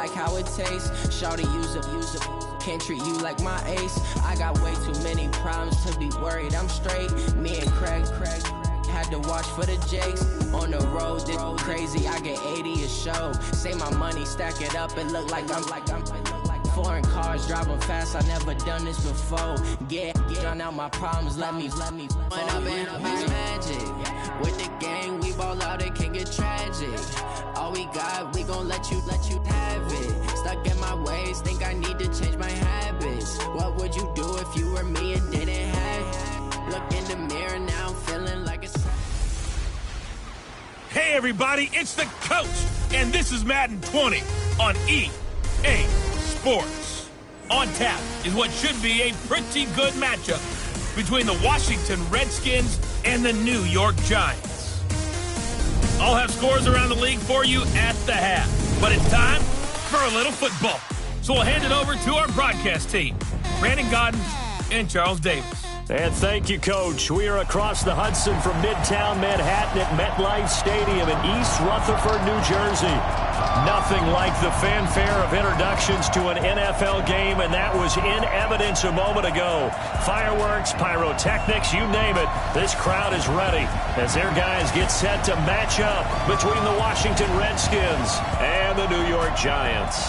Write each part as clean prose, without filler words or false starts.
like how it tastes. Shawty, use it. Can't treat you like my ace. I got way too many problems to be worried. I'm straight. Me and Craig had to watch for the Jakes. On the road, this crazy. I get 80 a show. Say my money, stack it up. It look like I'm foreign cars driving fast. I never done this before. Get drown out my problems. Let me. When I've been up is magic. With the gang, we ball out. It can get tragic. All we got, we gon' let you have it. Stuck in my ways, think I need to change my habits. What would you do if you were me and didn't have it? Look in the mirror, now I'm feeling like it's... Hey everybody, it's the coach, and this is Madden 20 on EA Sports. On tap is what should be a pretty good matchup between the Washington Redskins and the New York Giants. I'll have scores around the league for you at the half, but it's time for a little football. So we'll hand it over to our broadcast team, Brandon Godden and Charles Davis. And thank you, Coach. We are across the Hudson from Midtown Manhattan at MetLife Stadium in East Rutherford, New Jersey. Nothing like the fanfare of introductions to an NFL game, and that was in evidence a moment ago. Fireworks, pyrotechnics, you name it. This crowd is ready as their guys get set to match up between the Washington Redskins and the New York Giants.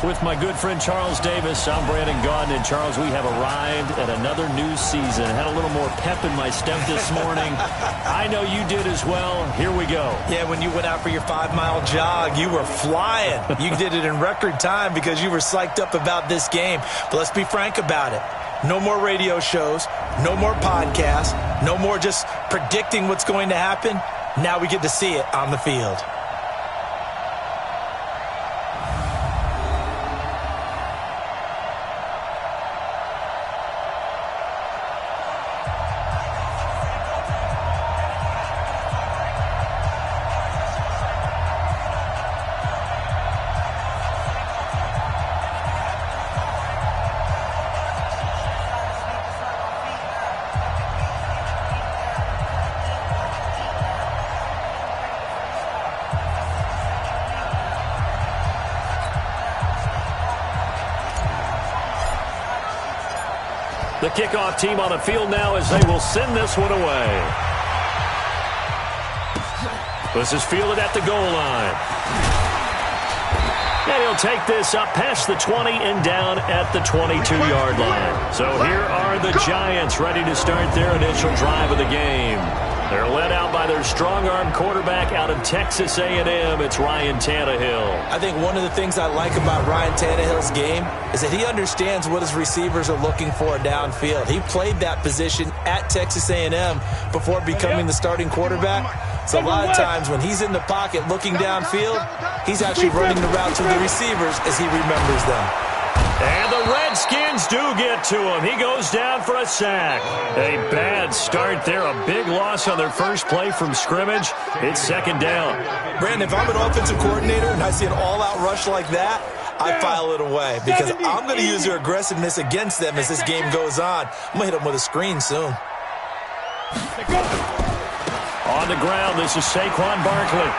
With my good friend Charles Davis, I'm Brandon Gaudin. And Charles, we have arrived at another new season. Had a little more pep in my step this morning. I know you did as well. Here we go. Yeah, when you went out for your 5-mile jog, you were flying. You did it in record time because you were psyched up about this game. But let's be frank about it. No more radio shows, no more podcasts, no more just predicting what's going to happen. Now we get to see it on the field. The kickoff team on the field now as they will send this one away. This is fielded at the goal line. And he'll take this up past the 20 and down at the 22-yard line. So here are the Giants ready to start their initial drive of the game. They're led out by their strong-arm quarterback out of Texas A&M. It's Ryan Tannehill. I think one of the things I like about Ryan Tannehill's game is that he understands what his receivers are looking for downfield. He played that position at Texas A&M before becoming the starting quarterback. So a lot of times when he's in the pocket looking downfield, he's actually running the routes with the receivers as he remembers them. And the Redskins do get to him. He goes down for a sack. A bad start there. A big loss on their first play from scrimmage. It's second down. Brandon, if I'm an offensive coordinator and I see an all-out rush like that, I file it away because I'm going to use their aggressiveness against them as this game goes on. I'm going to hit them with a screen soon. On the ground, this is Saquon Barkley.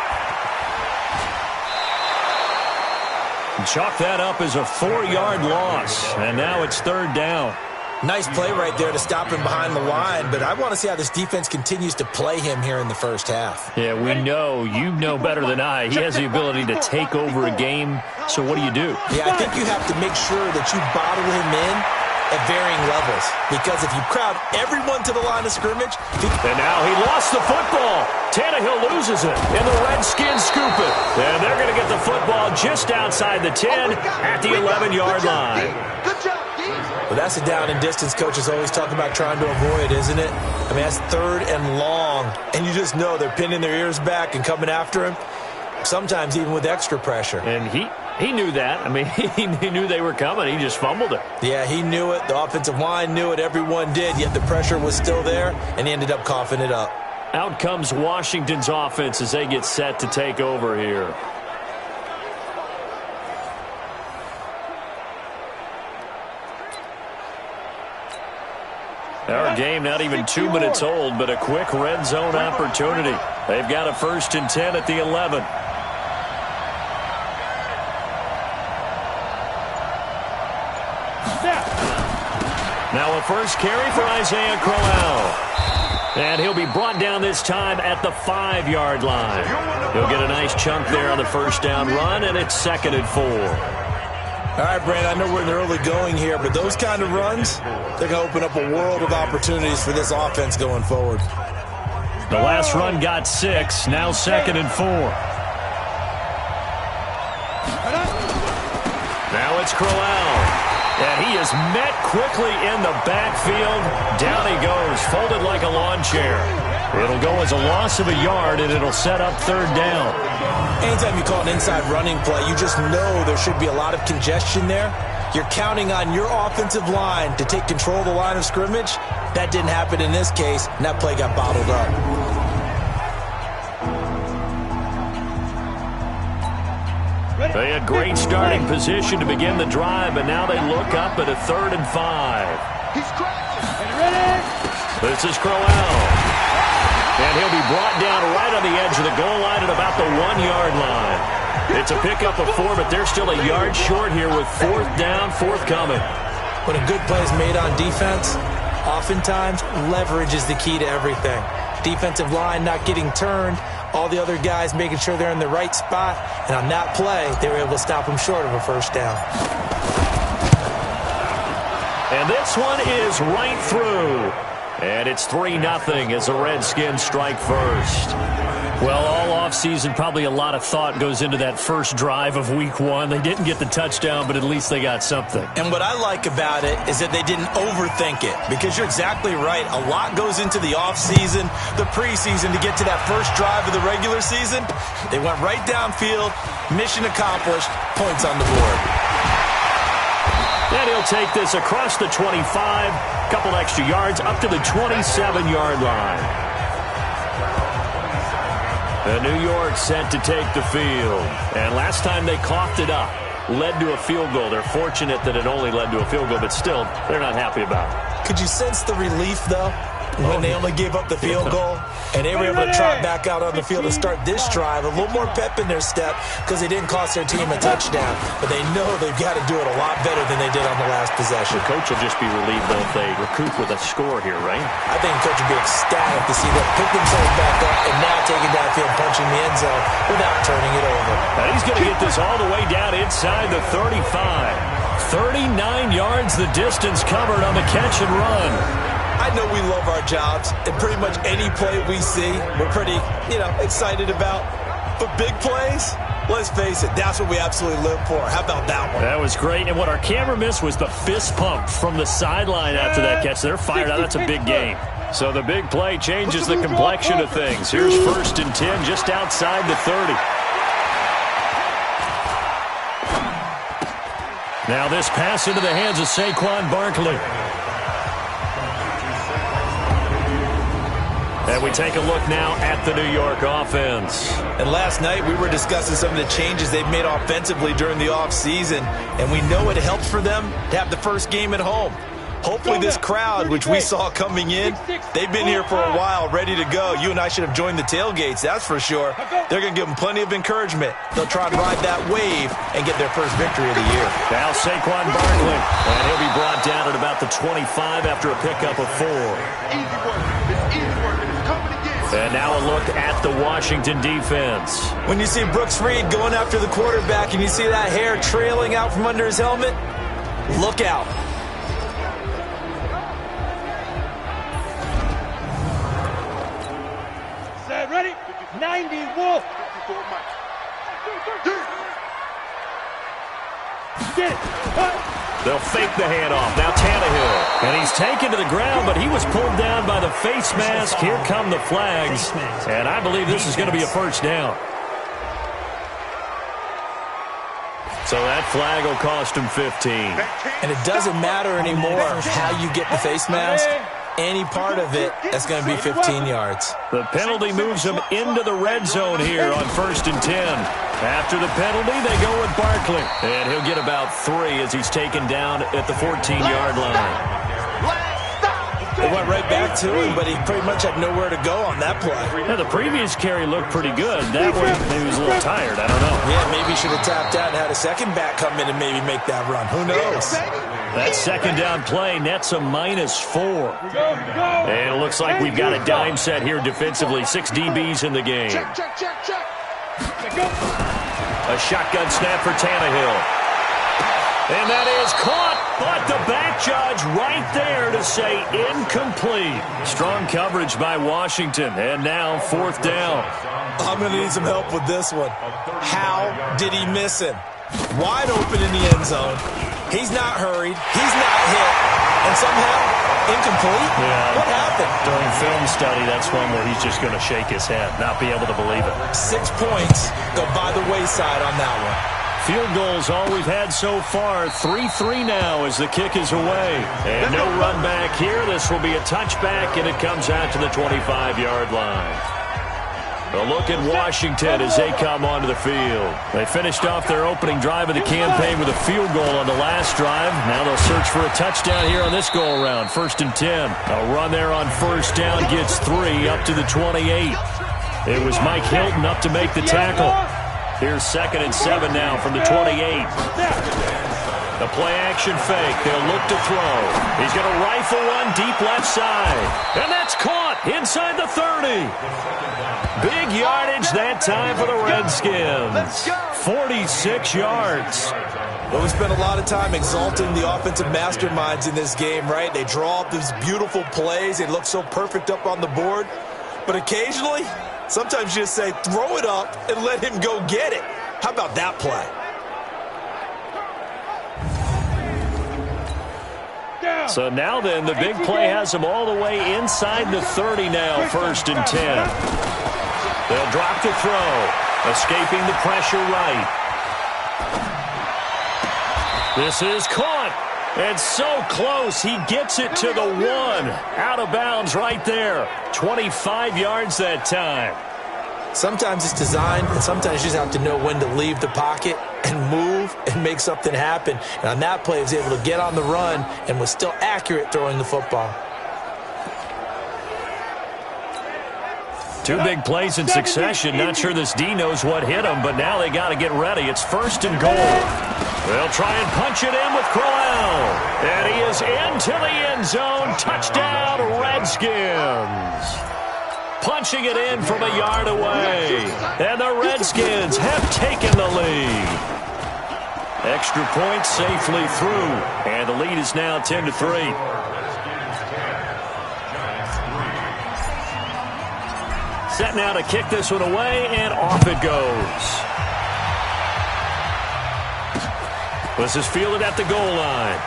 Chalk that up as a 4-yard loss, and now it's third down. Nice play right there to stop him behind the line, but I want to see how this defense continues to play him here in the first half. Yeah, we know. You know better than I. He has the ability to take over a game, so what do you do? Yeah, I think you have to make sure that you bottle him in at varying levels, because if you crowd everyone to the line of scrimmage... And now he lost the football. Tannehill loses it, and the Redskins scoop it. And they're going to get the football just outside the 10 at the 11-yard line. Well, that's a down and distance coaches always talk about trying to avoid, isn't it? I mean, that's third and long, and you just know they're pinning their ears back and coming after him, sometimes even with extra pressure. And he knew that. I mean, he knew they were coming. He just fumbled it. Yeah, he knew it. The offensive line knew it. Everyone did, yet the pressure was still there, and he ended up coughing it up. Out comes Washington's offense as they get set to take over here. Our game not even 2 minutes old, but a quick red zone opportunity. They've got a 1st and 10 at the 11. Now a first carry for Isaiah Crowell. And he'll be brought down this time at the 5-yard line. He'll get a nice chunk there on the first down run, and it's 2nd and 4. All right, Brandon, I know we're in the early going here, but those kind of runs, they're going to open up a world of opportunities for this offense going forward. The last run got 6, now 2nd and 4. Now it's Crowell. And he is met quickly in the backfield. Down he goes, folded like a lawn chair. It'll go as a loss of a yard, and it'll set up 3rd down. Anytime you call an inside running play, you just know there should be a lot of congestion there. You're counting on your offensive line to take control of the line of scrimmage. That didn't happen in this case, and that play got bottled up. They had great starting position to begin the drive, but now they look up at a 3rd and 5. This is Crowell. And he'll be brought down right on the edge of the goal line at about the 1-yard line. It's a pickup of 4, but they're still a yard short here with 4th down, forthcoming. When a good play is made on defense, oftentimes leverage is the key to everything. Defensive line not getting turned, all the other guys making sure they're in the right spot, and on that play, they were able to stop them short of a 1st down. And this one is right through. And it's 3-0 as the Redskins strike first. Well, all offseason, probably a lot of thought goes into that first drive of Week 1. They didn't get the touchdown, but at least they got something. And what I like about it is that they didn't overthink it, because you're exactly right. A lot goes into the offseason, the preseason to get to that first drive of the regular season. They went right downfield, mission accomplished, points on the board. And he'll take this across the 25, couple extra yards, up to the 27-yard line. And New York set to take the field. And last time they coughed it up, led to a field goal. They're fortunate that it only led to a field goal, but still, they're not happy about it. Could you sense the relief, though, when they only gave up the field goal? And they were able to trot back out on the field and start this drive. A little more pep in their step because they didn't cost their team a touchdown. But they know they've got to do it a lot better than they did on the last possession. The coach will just be relieved, though, if they recoup with a score here, right? I think the coach will be ecstatic to see them pick themselves back up and now taking downfield, punching the end zone without turning it over. And he's going to get this all the way down inside the 35. 39 yards the distance covered on the catch and run. I know we love our jobs, and pretty much any play we see, we're pretty, excited about. But big plays, let's face it, that's what we absolutely live for. How about that one? That was great. And what our camera missed was the fist pump from the sideline after that catch. They're fired out. That's a big game. So the big play changes the complexion of things. Here's 1st and 10 just outside the 30. Now this pass into the hands of Saquon Barkley. And we take a look now at the New York offense. And last night we were discussing some of the changes they've made offensively during the offseason, and we know it helps for them to have the first game at home. Hopefully this crowd, which we saw coming in, they've been here for a while, ready to go. You and I should have joined the tailgates, that's for sure. They're going to give them plenty of encouragement. They'll try to ride that wave and get their first victory of the year. Now Saquon Barkley, and he'll be brought down at about the 25 after a pickup of 4. And now a look at the Washington defense. When you see Brooks Reed going after the quarterback and you see that hair trailing out from under his helmet, look out. Ready? 90 Wolf. Get it. They'll fake the handoff. Now Tannehill. And he's taken to the ground, but he was pulled down by the face mask. Here come the flags. And I believe this is going to be a 1st down. So that flag will cost him 15. And it doesn't matter anymore how you get the face mask. Any part of it, that's going to be 15 yards. The penalty moves him into the red zone here on 1st and 10. After the penalty, they go with Barkley. And he'll get about 3 as he's taken down at the 14-yard line. They went right back to him, but he pretty much had nowhere to go on that play. Yeah, the previous carry looked pretty good. That one, he was a little tired. I don't know. Yeah, maybe he should have tapped out and had a second back come in and maybe make that run. Who knows? That second down play nets a -4. And it looks like we've got a dime set here defensively. 6 DBs in the game. A shotgun snap for Tannehill. And that is caught, but the back judge right there to say incomplete. Strong coverage by Washington, and now 4th down. I'm going to need some help with this one. How did he miss him? Wide open in the end zone. He's not hurried. He's not hit. And somehow, incomplete? Yeah. What happened? During film study, that's one where he's just going to shake his head, not be able to believe it. 6 points go by the wayside on that one. Field goals all we've had so far. 3-3 now as the kick is away. And no run back here. This will be a touchback, and it comes out to the 25-yard line. A look at Washington as they come onto the field. They finished off their opening drive of the campaign with a field goal on the last drive. Now they'll search for a touchdown here on this go-around. 1st and 10. A run there on 1st down gets 3 up to the 28. It was Mike Hilton up to make the tackle. Here's 2nd and 7 now from the 28. The play-action fake. They'll look to throw. He's going to rifle one deep left side. And that's caught inside the 30. Big yardage that time for the Redskins. 46 yards. Well, we spent a lot of time exalting the offensive masterminds in this game, right? They draw up these beautiful plays. They look so perfect up on the board. But occasionally, sometimes you just say, throw it up and let him go get it. How about that play? So now then, the big play has them all the way inside the 30 now, 1st and 10. They'll drop the throw, escaping the pressure right. This is caught, and so close, he gets it to the 1. Out of bounds right there. 25 yards that time. Sometimes it's designed, and sometimes you just have to know when to leave the pocket and move and make something happen. And on that play, he was able to get on the run and was still accurate throwing the football. 2 big plays in succession. Not sure this D knows what hit him, but now they got to get ready. It's 1st and goal. They'll try and punch it in with Crowell. And he is into the end zone. Touchdown, Redskins. Punching it in from a yard away. And the Redskins have taken the lead. Extra point safely through. And the lead is now 10-3. Set now to kick this one away, and off it goes. This is fielded at the goal line.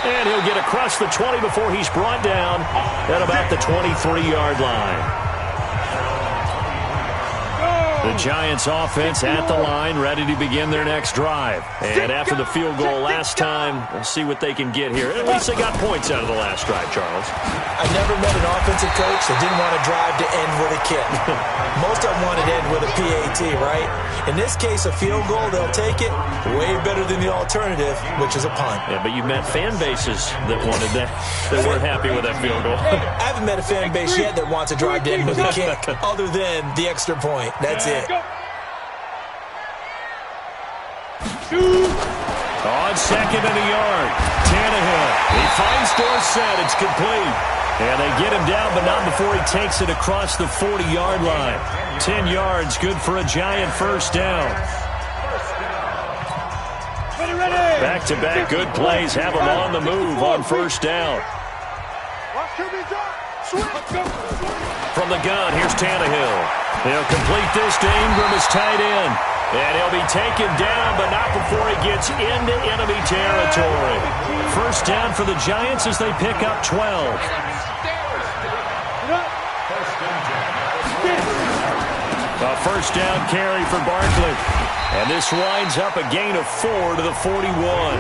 And he'll get across the 20 before he's brought down at about the 23-yard line. The Giants offense at the line, ready to begin their next drive. And after the field goal last time, we'll see what they can get here. At least they got points out of the last drive, Charles. I never met an offensive coach that didn't want to drive to end with a kick. Most of them wanted to end with a PAT, right? In this case, a field goal, they'll take it. Way better than the alternative, which is a punt. Yeah, but you've met fan bases that wanted that, that weren't happy with that field goal. I haven't met a fan base yet that wants to drive to end with a kick, other than the extra point. That's it. On 2nd and a yard, Tannehill. He finds Dorsett. It's complete. And they get him down, but not before he takes it across the 40-yard line. 10 yards, good for a Giant 1st down. Back-to-back good plays have him on the move on 1st down. From the gun, here's Tannehill. He'll complete this to Ingram as tight end. And he'll be taken down, but not before he gets into enemy territory. 1st down for the Giants as they pick up 12. A 1st down carry for Barkley. And this winds up a gain of 4 to the 41.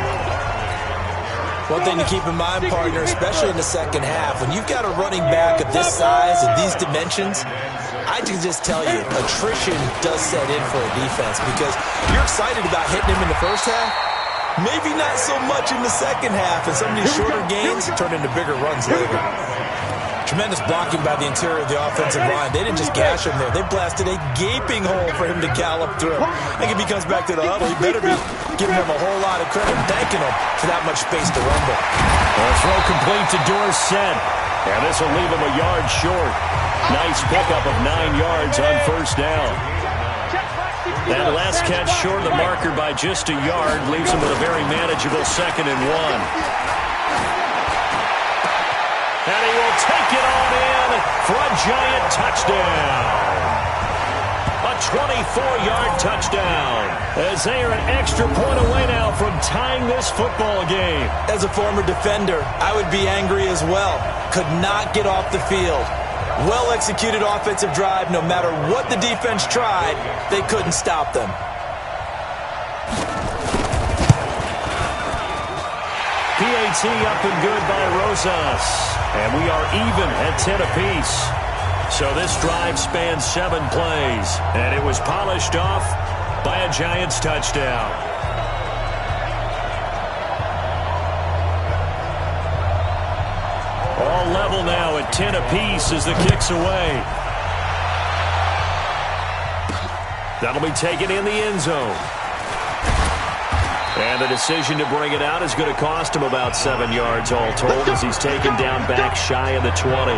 One thing to keep in mind, partner, especially in the second half, when you've got a running back of this size and these dimensions, I can just tell you, attrition does set in for a defense because you're excited about hitting him in the first half, maybe not so much in the second half, and some of these shorter gains turn into bigger runs later. Tremendous blocking by the interior of the offensive line. They didn't just gash him there. They blasted a gaping hole for him to gallop through. I think if he comes back to the huddle, he better be giving them a whole lot of credit and thanking them for that much space to rumble. Throw complete to Dorsett. And this will leave him a yard short. Nice pickup of 9 yards on first down. That last catch short of the marker by just a yard leaves him with a very manageable 2nd and 1. And he will take it on in for a giant touchdown. A 24-yard touchdown. As they are an extra point away now from tying this football game. As a former defender, I would be angry as well. Could not get off the field. Well-executed offensive drive. No matter what the defense tried, they couldn't stop them. PAT up and good by Rosas. And we are even at 10 apiece. So this drive spans 7 plays. And it was polished off by a Giants touchdown. All level now at 10 apiece as the kick's away. That'll be taken in the end zone. And the decision to bring it out is going to cost him about 7 yards all told as he's taken down back shy of the 20.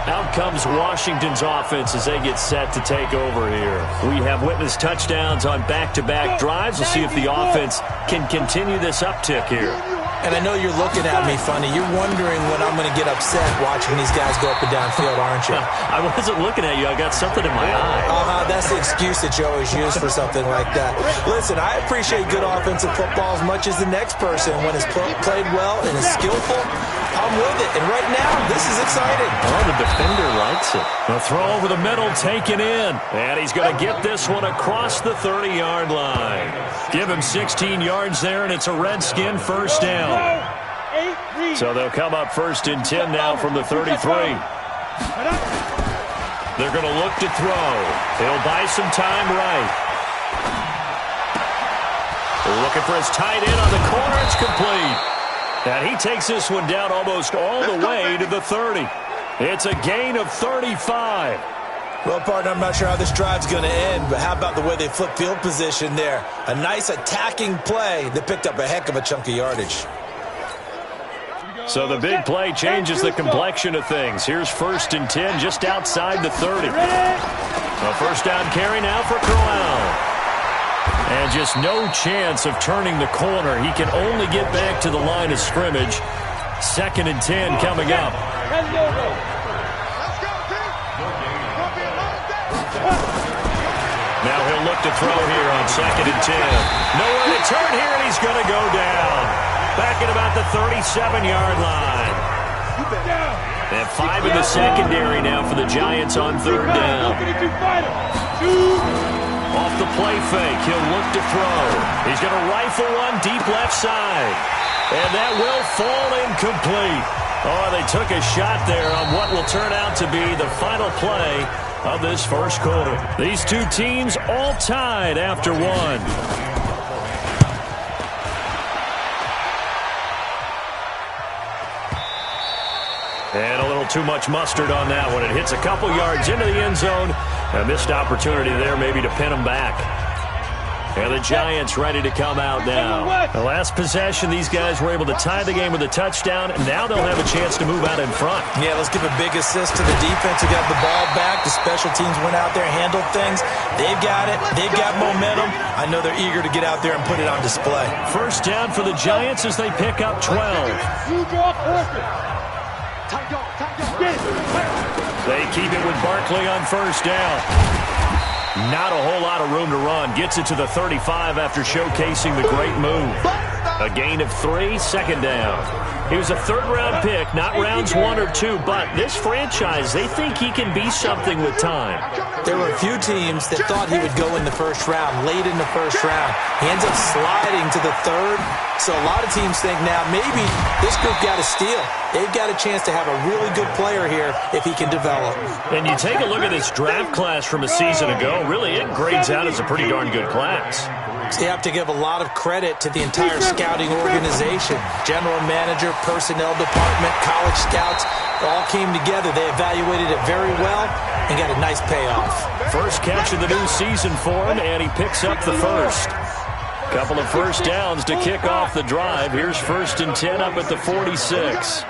Out comes Washington's offense as they get set to take over here. We have witnessed touchdowns on back-to-back drives. We'll see if the offense can continue this uptick here. And I know you're looking at me funny. You're wondering when I'm going to get upset watching these guys go up and down field, aren't you? I wasn't looking at you. I got something in my eye. That's the excuse that you always use for something like that. Listen, I appreciate good offensive football as much as the next person. When it's played well and is skillful, I'm with it. And right now, this is exciting. Oh, the defender likes it. The throw over the middle taken in. And he's going to get this one across the 30-yard line. Give him 16 yards there, and it's a Redskin first down. So they'll come up 1st and 10 now from the 33. They're going to look to throw. He'll buy some time right. Looking for his tight end on the corner. It's complete. And he takes this one down almost all the way to the 30. It's a gain of 35. Well, partner, I'm not sure how this drive's going to end, but how about the way they flip field position there? A nice attacking play that picked up a heck of a chunk of yardage. So the big play changes the complexion of things. Here's 1st and 10 just outside the 30. A first down carry now for Crowell. And just no chance of turning the corner. He can only get back to the line of scrimmage. 2nd and 10 coming up. Now he'll look to throw here on 2nd and 10. Nowhere to turn here, and he's going to go down. Back at about the 37-yard line. And 5 in the secondary now for the Giants on 3rd down. Off the play fake, he'll look to throw. He's going to rifle one deep left side. And that will fall incomplete. Oh, they took a shot there on what will turn out to be the final play of this first quarter. These two teams all tied after one. And a little too much mustard on that one. It hits a couple yards into the end zone. A missed opportunity there maybe to pin them back. And the Giants ready to come out now. The last possession, these guys were able to tie the game with a touchdown, and now they'll have a chance to move out in front. Yeah, let's give a big assist to the defense who got the ball back. The special teams went out there, handled things. They've got it. They've got momentum. I know they're eager to get out there and put it on display. First down for the Giants as they pick up 12. They keep it with Barkley on first down. Not a whole lot of room to run. Gets it to the 35 after showcasing the great move. A gain of 3, 2nd down. He was a 3rd-round pick, not rounds 1 or 2, but this franchise, they think he can be something with time. There were a few teams that thought he would go in the first round, late in the first round. He ends up sliding to the 3rd, so a lot of teams think now maybe this group got a steal. They've got a chance to have a really good player here if he can develop. And you take a look at this draft class from a season ago, really it grades out as a pretty darn good class. So you have to give a lot of credit to the entire scouting organization. General manager, personnel department, college scouts, all came together. They evaluated it very well and got a nice payoff. First catch of the new season for him, and he picks up the first. Couple of first downs to kick off the drive. Here's 1st and 10 up at the 46.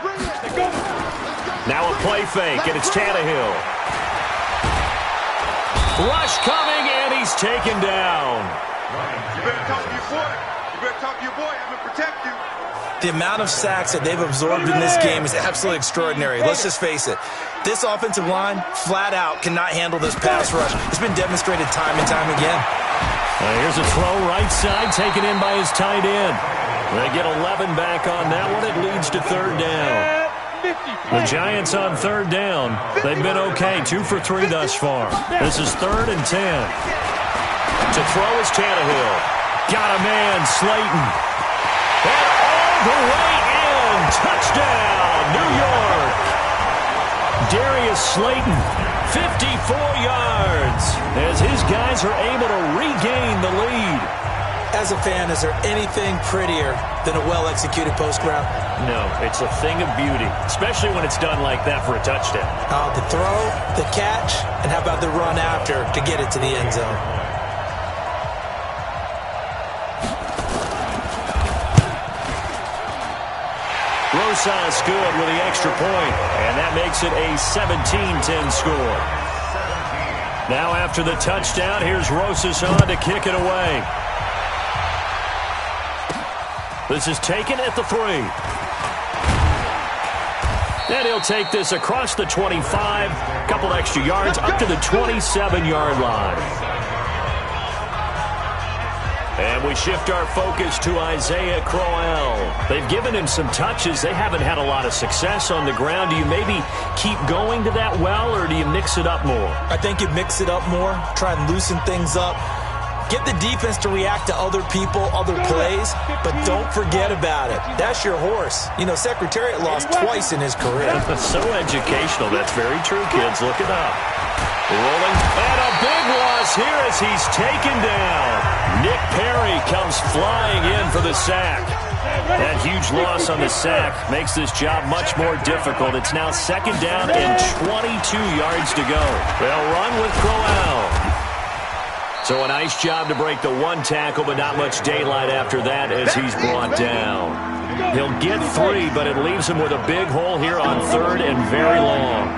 Now a play fake, and it's Tannehill. Rush coming, and he's taken down. You better talk to your boy. You better talk to your boy. I'm going to protect you. The amount of sacks that they've absorbed in this game is absolutely extraordinary. Let's just face it. This offensive line, flat out, cannot handle this pass rush. It's been demonstrated time and time again. Here's a throw right side, taken in by his tight end. They get 11 back on that one. It leads to 3rd down. The Giants on 3rd down. They've been okay, 2 for 3 thus far. This is 3rd and 10. To throw is Tannehill. Got a man, Slayton. And all the way in. Touchdown, New York. Darius Slayton, 54 yards, as his guys are able to regain the lead. As a fan, is there anything prettier than a well-executed post route? No, it's a thing of beauty, especially when it's done like that for a touchdown. The throw, the catch, and how about the run after to get it to the end zone? Rosas good with the extra point, and that makes it a 17-10 score. Now after the touchdown, here's Rosas on to kick it away. This is taken at the 3. And he'll take this across the 25, couple extra yards, up to the 27-yard line. And we shift our focus to Isaiah Crowell. They've given him some touches. They haven't had a lot of success on the ground. Do you maybe keep going to that well, or do you mix it up more? I think you mix it up more, try and loosen things up. Get the defense to react to other people, other plays, but don't forget about it. That's your horse. You know, Secretariat lost twice in his career. So educational. That's very true, kids. Look it up. Rolling, and a big loss here as he's taken down. Nick Perry comes flying in for the sack. That huge loss on the sack makes this job much more difficult. It's now 2nd down and 22 yards to go. They'll run with Crowell. So a nice job to break the 1 tackle, but not much daylight after that as he's brought down. He'll get 3, but it leaves him with a big hole here on 3rd and very long.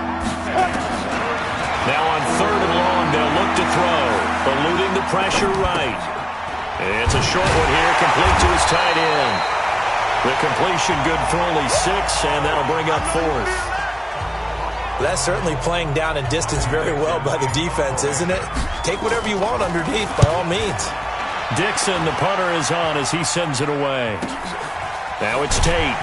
Now on 3rd and long, they'll look to throw, eluding the pressure right. It's a short one here, complete to his tight end. The completion good for only 6, and that'll bring up 4th. That's certainly playing down in distance very well by the defense, isn't it? Take whatever you want underneath, by all means. Dixon, the punter, is on as he sends it away. Now it's Tate.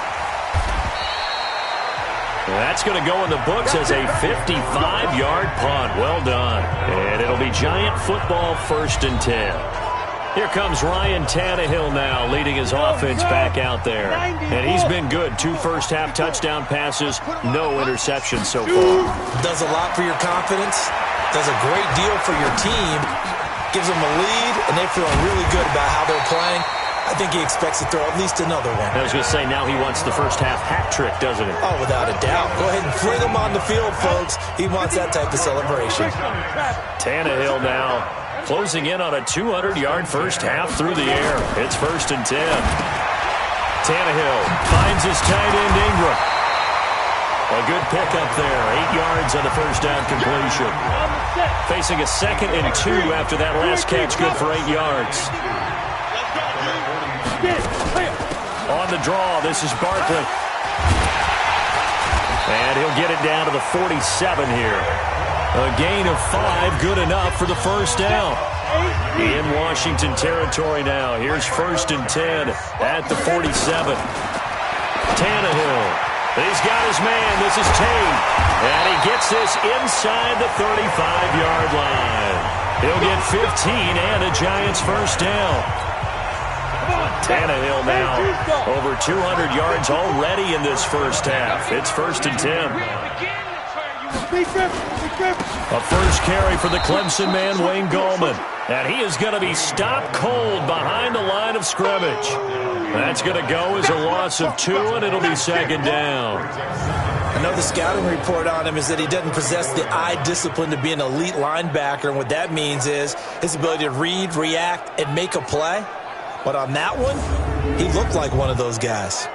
That's going to go in the books as a 55-yard punt. Well done. And it'll be Giant football, 1st and 10. Here comes Ryan Tannehill now, leading his offense back out there. And he's been good. 2 first-half touchdown passes, no interceptions so far. Does a lot for your confidence, does a great deal for your team, gives them a lead, and they're feeling really good about how they're playing. I think he expects to throw at least another one. I was going to say, now he wants the first-half hat trick, doesn't he? Oh, without a doubt. Go ahead and fling him on the field, folks. He wants that type of celebration. Tannehill now closing in on a 200-yard first half through the air. It's 1st and 10. Tannehill finds his tight end, Ingram. A good pickup there. 8 yards on the first down completion. Facing a 2nd and 2 after that last catch, good for 8 yards. On the draw, this is Barkley. And he'll get it down to the 47 here. A gain of 5, good enough for the first down. In Washington territory now. Here's 1st and 10 at the 47. Tannehill. He's got his man. This is Tate. And he gets this inside the 35-yard line. He'll get 15 and a Giants first down. Tannehill now over 200 yards already in this first half. It's 1st and 10. A first carry for the Clemson man, Wayne Gallman. And he is going to be stopped cold behind the line of scrimmage. That's going to go as a loss of 2, and it'll be second down. I know the scouting report on him is that he doesn't possess the eye discipline to be an elite linebacker, and what that means is his ability to read, react, and make a play. But on that one, he looked like one of those guys.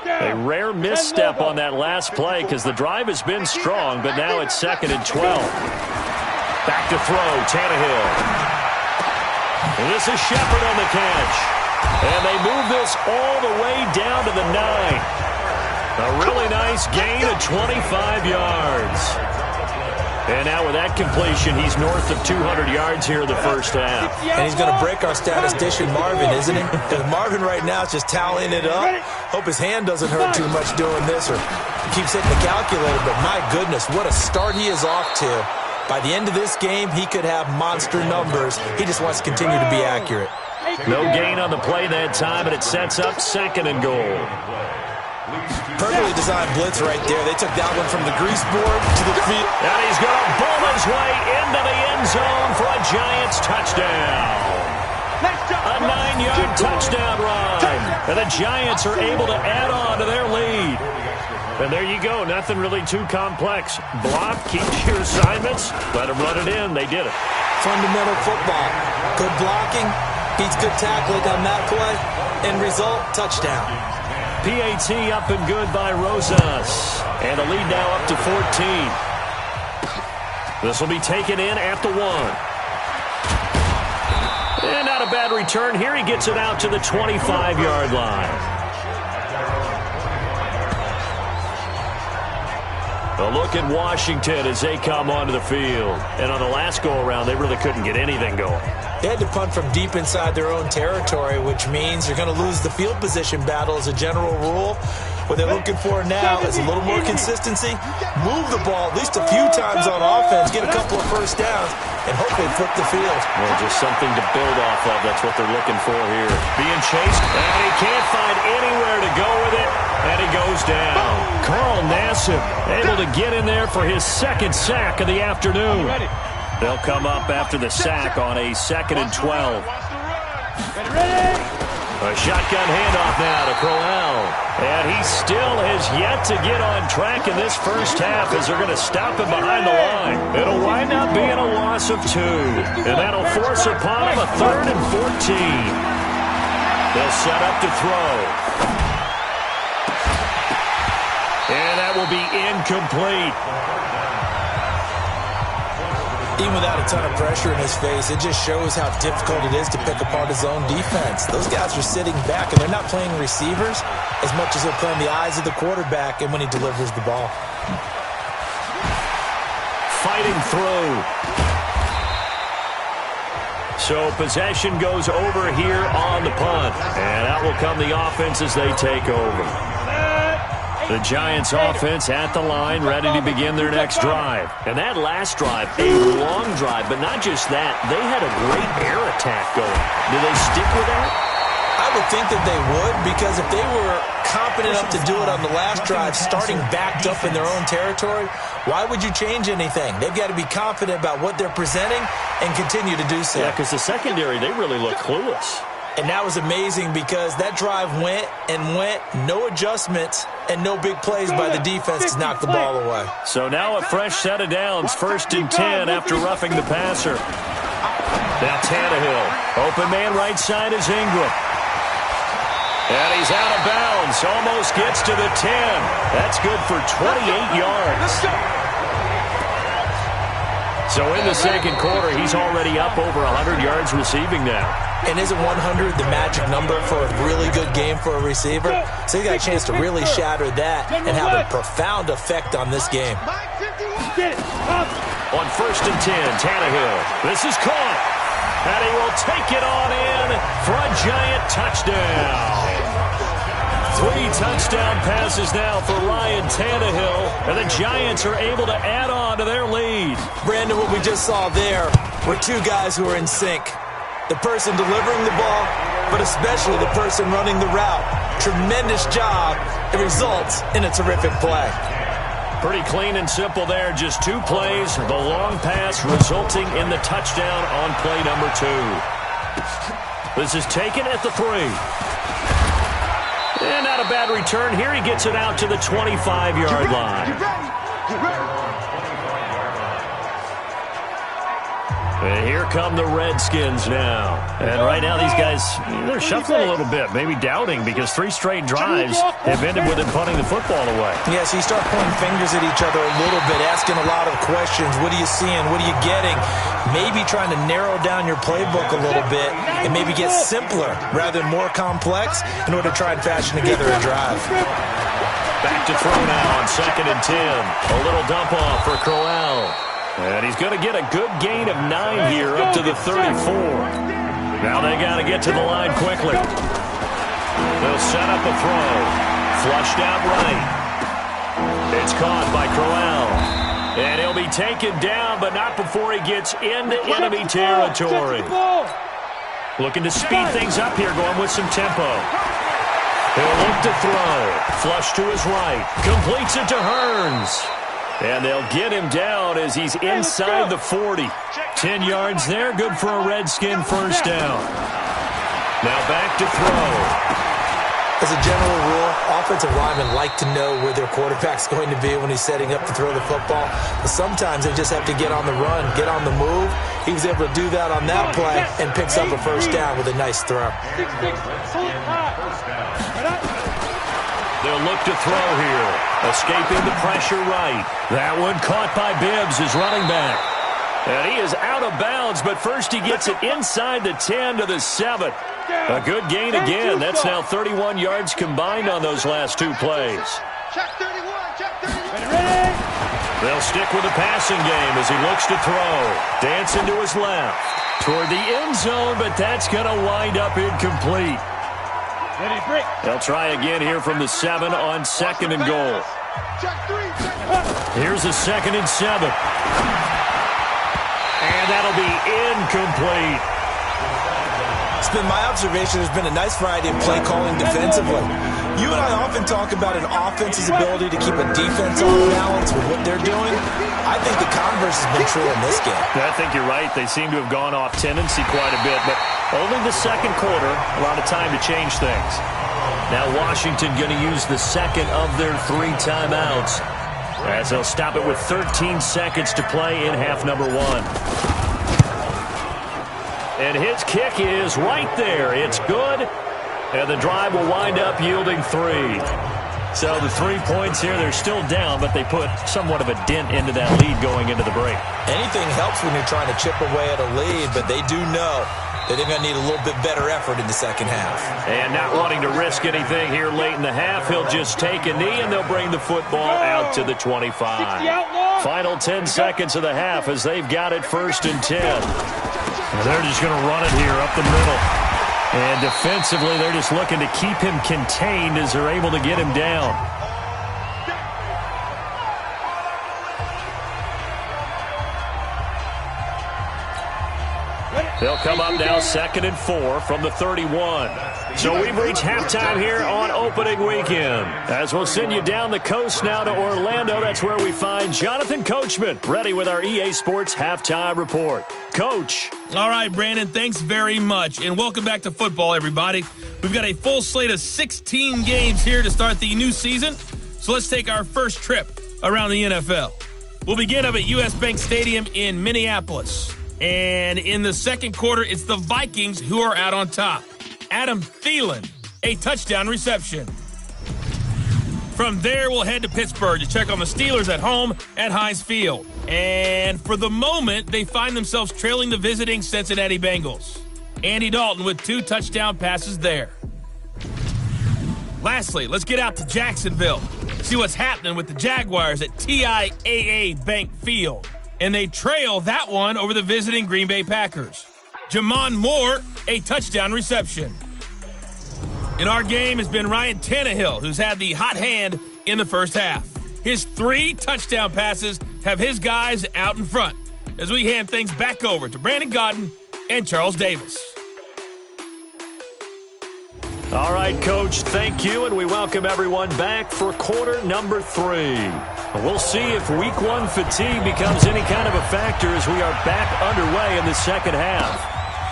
A rare misstep on that last play because the drive has been strong, but now it's 2nd and 12. Back to throw, Tannehill. And this is Shepard on the catch. And they move this all the way down to the 9. A really nice gain of 25 yards. And now with that completion, he's north of 200 yards here in the first half. And he's going to break our statistician Marvin, isn't he? Because Marvin right now is just tallying it up. Hope his hand doesn't hurt too much doing this or keeps hitting the calculator. But my goodness, what a start he is off to. By the end of this game, he could have monster numbers. He just wants to continue to be accurate. No gain on the play that time, and it sets up 2nd and goal. Perfectly designed blitz right there. They took that one from the grease board to the field. And he's going to bowl his way into the end zone for a Giants touchdown. A 9-yard touchdown run. And the Giants are able to add on to their lead. And there you go. Nothing really too complex. Block, keep your assignments, let them run it in. They did it. Fundamental football. Good blocking beats good tackling on that play. End result, touchdown. PAT up and good by Rosas. And the lead now up to 14. This will be taken in at the 1. And not a bad return here. He gets it out to the 25-yard line. A look at Washington as they come onto the field. And on the last go-around, they really couldn't get anything going. They had to punt from deep inside their own territory, which means you're going to lose the field position battle as a general rule. What they're looking for now is a little more consistency. Move the ball at least a few times on offense, get a couple of first downs, and hopefully flip the field. Well, just something to build off of. That's what they're looking for here. Being chased, and he can't find anywhere to go with it, and he goes down. Carl Nassib able to get in there for his 2nd sack of the afternoon. They'll come up after the sack on a 2nd and 12. A shotgun handoff now to Crowell. And he still has yet to get on track in this first half as they're going to stop him behind the line. It'll wind up being a loss of 2. And that'll force upon him a 3rd and 14. They'll set up to throw. And that will be incomplete. Even without a ton of pressure in his face, it just shows how difficult it is to pick apart his own defense. Those guys are sitting back, and they're not playing receivers as much as they're playing the eyes of the quarterback and when he delivers the ball. Fighting through. So possession goes over here on the punt. And out will come the offense as they take over. The Giants offense at the line, ready to begin their next drive. And that last drive, a long drive, but not just that. They had a great air attack going. Do they stick with that? I would think that they would, because if they were competent enough to do it on the last drive, starting backed up in their own territory, why would you change anything? They've got to be confident about what they're presenting and continue to do so. Yeah, because the secondary, they really look clueless. And that was amazing because that drive went and went, no adjustments, and no big plays by the defense to knock the ball away. So now a fresh set of downs, 1st and 10 after roughing the passer. Now Tannehill, open man right side is Ingram. And he's out of bounds, almost gets to the 10. That's good for 28 yards. So in the second quarter, he's already up over 100 yards receiving now. And isn't 100 the magic number for a really good game for a receiver? So he got a chance to really shatter that and have a profound effect on this game. On 1st and 10, Tannehill. This is caught. And he will take it on in for a Giant touchdown. 3 touchdown passes now for Ryan Tannehill. And the Giants are able to add on to their lead. Brandon, what we just saw there were 2 guys who are in sync. The person delivering the ball but especially the person running the route. Tremendous job. It results in a terrific play. Pretty clean and simple there. Just 2 plays. The long pass resulting in the touchdown on play number 2. This is taken at the 3. And not a bad return here. He gets it out to the 25-yard line. And here come the Redskins now. And right now these guys, they're shuffling a little bit, maybe doubting, because 3 straight drives have ended with them punting the football away. Yeah, so you start pointing fingers at each other a little bit, asking a lot of questions. What are you seeing? What are you getting? Maybe trying to narrow down your playbook a little bit and maybe get simpler rather than more complex in order to try and fashion together a drive. Back to throw now on 2nd and 10. A little dump off for Crowell. And he's going to get a good gain of 9 here up to the 34. Now they got to get to the line quickly. They'll set up a throw. Flushed out right. It's caught by Crowell. And he'll be taken down, but not before he gets into enemy territory. Looking to speed things up here, going with some tempo. He'll look to throw. Flush to his right. Completes it to Hearns. And they'll get him down as he's inside the 40. 10 yards there, good for a Redskin first down. Now back to throw. As a general rule, offensive linemen like to know where their quarterback's going to be when he's setting up to throw the football. But sometimes they just have to get on the run, get on the move. He was able to do that on that play and picks up a first down with a nice throw. They'll look to throw here. Escaping the pressure right. That one caught by Bibbs, his running back. And he is out of bounds, but first he gets it inside the 10 to the 7. A good gain again. That's now 31 yards combined on those last 2 plays. They'll stick with the passing game as he looks to throw. Dancing to his left. Toward the end zone, but that's going to wind up incomplete. They'll try again here from the 7 on 2nd and goal. Here's a 2nd and 7. And that'll be incomplete. It's been my observation there's been a nice variety of play calling defensively. You and I often talk about an offense's ability to keep a defense on balance with what they're doing. I think the converse has been true in this game. I think you're right. They seem to have gone off tendency quite a bit, but only the 2nd quarter, a lot of time to change things. Now Washington going to use the 2nd of their 3 timeouts as they'll stop it with 13 seconds to play in half number 1. And his kick is right there. It's good. And the drive will wind up yielding 3. So the 3 points here, they're still down, but they put somewhat of a dent into that lead going into the break. Anything helps when you're trying to chip away at a lead, but they do know that they're going to need a little bit better effort in the second half. And not wanting to risk anything here late in the half, he'll just take a knee, and they'll bring the football out to the 25. Final 10 seconds of the half as they've got it 1st and 10. And they're just going to run it here up the middle. And defensively, they're just looking to keep him contained as they're able to get him down. They'll come up now 2nd and 4 from the 31. So we've reached halftime here on opening weekend. As we'll send you down the coast now to Orlando, that's where we find Jonathan Coachman, ready with our EA Sports Halftime Report. Coach. All right, Brandon, thanks very much. And welcome back to football, everybody. We've got a full slate of 16 games here to start the new season. So let's take our first trip around the NFL. We'll begin up at US Bank Stadium in Minneapolis. And in the second quarter, it's the Vikings who are out on top. Adam Thielen, a touchdown reception. From there, we'll head to Pittsburgh to check on the Steelers at home at Heinz Field. And for the moment, they find themselves trailing the visiting Cincinnati Bengals. Andy Dalton with 2 touchdown passes there. Lastly, let's get out to Jacksonville. See what's happening with the Jaguars at TIAA Bank Field. And they trail that one over the visiting Green Bay Packers. Jamon Moore, a touchdown reception. In our game has been Ryan Tannehill, who's had the hot hand in the first half. His 3 touchdown passes have his guys out in front as we hand things back over to Brandon Godden and Charles Davis. All right, Coach, thank you, and we welcome everyone back for quarter number 3. We'll see if week 1 fatigue becomes any kind of a factor as we are back underway in the second half.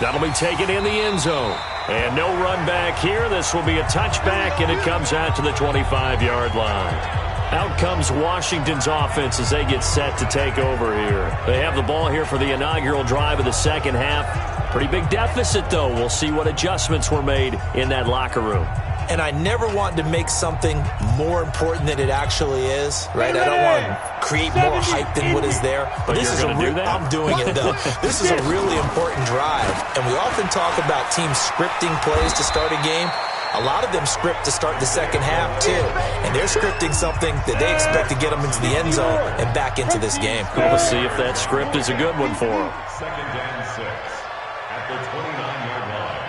That'll be taken in the end zone. And no run back here. This will be a touchback, and it comes out to the 25-yard line. Out comes Washington's offense as they get set to take over here. They have the ball here for the inaugural drive of the second half. Pretty big deficit, though. We'll see what adjustments were made in that locker room. And I never want to make something more important than it actually is, right? I don't want to create more hype than what is there. But this is I'm doing it, though. This is a really important drive. And we often talk about teams scripting plays to start a game. A lot of them script to start the second half, too. And they're scripting something that they expect to get them into the end zone and back into this game. We'll see if that script is a good one for them. Second down 6 at the 29-yard line.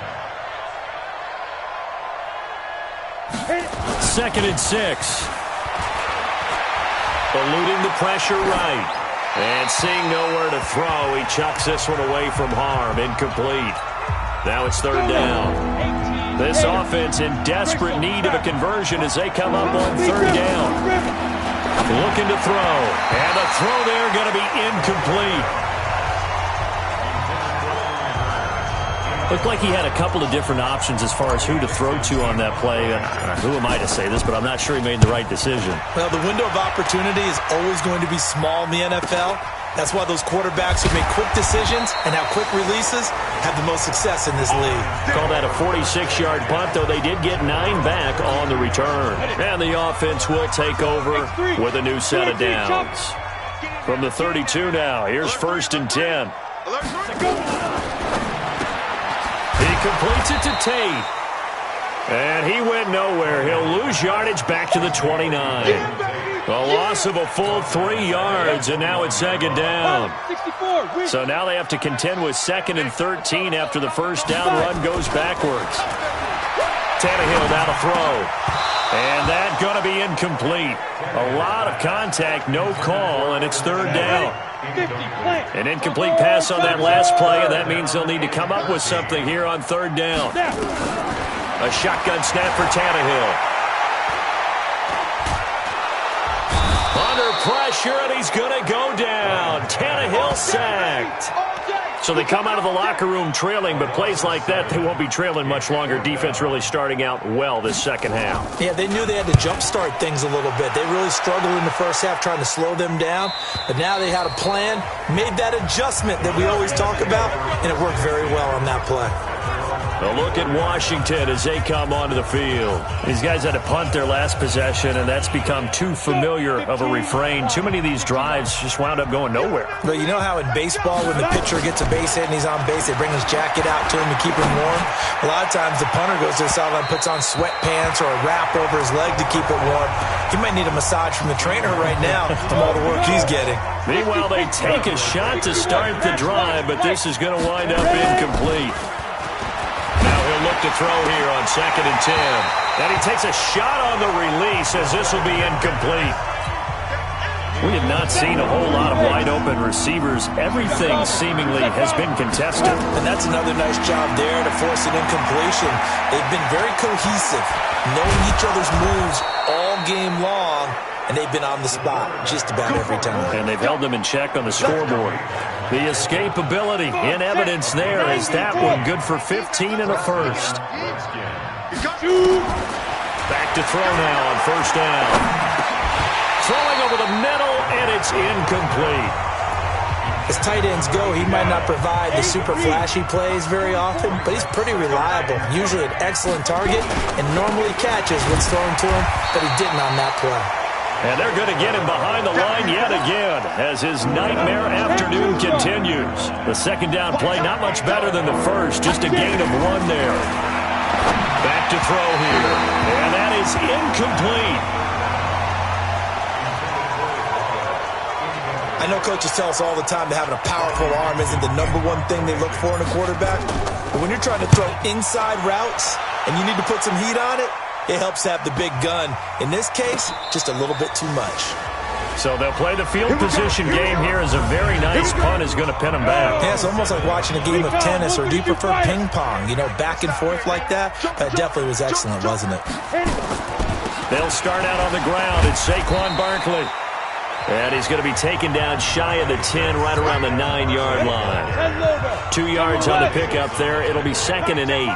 Second and 6. Eluding the pressure right. And seeing nowhere to throw, he chucks this one away from harm. Incomplete. Now it's third down. This offense in desperate need of a conversion as they come up on third down. Looking to throw. And the throw there going to be incomplete. Looked like he had a couple of different options as far as who to throw to on that play. Who am I to say this, but I'm not sure he made the right decision. Well, the window of opportunity is always going to be small in the NFL. That's why those quarterbacks who make quick decisions and have quick releases have the most success in this league. Call that a 46-yard punt, though they did get 9 back on the return. And the offense will take over with a new set of downs. From the 32 now, here's first and 10. He completes it to Tate. And he went nowhere. He'll lose yardage back to the 29. A loss of a full 3 yards, and now it's second down. So now they have to contend with second and 13 after the first down run goes backwards. Tannehill down to throw. And that's going to be incomplete. A lot of contact, no call, and it's third down. An incomplete pass on that last play, and that means they'll need to come up with something here on third down. A shotgun snap for Tannehill. Under pressure, and he's going to go down. Tannehill sacked. So they come out of the locker room trailing, but plays like that, they won't be trailing much longer. Defense really starting out well this second half. Yeah, they knew they had to jumpstart things a little bit. They really struggled in the first half trying to slow them down, but now they had a plan, made that adjustment that we always talk about, and it worked very well on that play. A look at Washington as they come onto the field. These guys had to punt their last possession, and that's become too familiar of a refrain. Too many of these drives just wound up going nowhere. But you know how in baseball, when the pitcher gets a base hit and he's on base, they bring his jacket out to him to keep him warm? A lot of times the punter goes to the sideline, puts on sweatpants or a wrap over his leg to keep it warm. He might need a massage from the trainer right now from all the work he's getting. Meanwhile, they take a shot to start the drive, but this is going to wind up incomplete. Now he'll look to throw here on second and 10. And he takes a shot on the release as this will be incomplete. We have not seen a whole lot of wide-open receivers. Everything seemingly has been contested. And that's another nice job there to force an incompletion. They've been very cohesive, knowing each other's moves all game long, and they've been on the spot just about every time. And they've held them in check on the scoreboard. The escapability in evidence there is that one good for 15 and a first. Back to throw now on first down. Throwing over the middle, and it's incomplete. As tight ends go, he might not provide the super flashy plays very often, but he's pretty reliable. Usually an excellent target, and normally catches what's thrown to him, but he didn't on that play. And they're going to get him behind the line yet again as his nightmare afternoon continues. The second down play, not much better than the first, just a gain of 1 there. Back to throw here, and that is incomplete. I know coaches tell us all the time that having a powerful arm isn't the #1 thing they look for in a quarterback. But when you're trying to throw inside routes and you need to put some heat on it, it helps have the big gun. In this case, just a little bit too much. So they'll play the field position game here as a very nice punt is going to pin them back. Yeah, it's almost like watching a game of tennis, or do you prefer ping pong? You know, back and forth like that? That definitely was excellent, wasn't it? They'll start out on the ground. It's Saquon Barkley. And he's going to be taken down shy of the 10, right around the 9-yard line. 2 yards on the pickup there. It'll be 2nd and 8.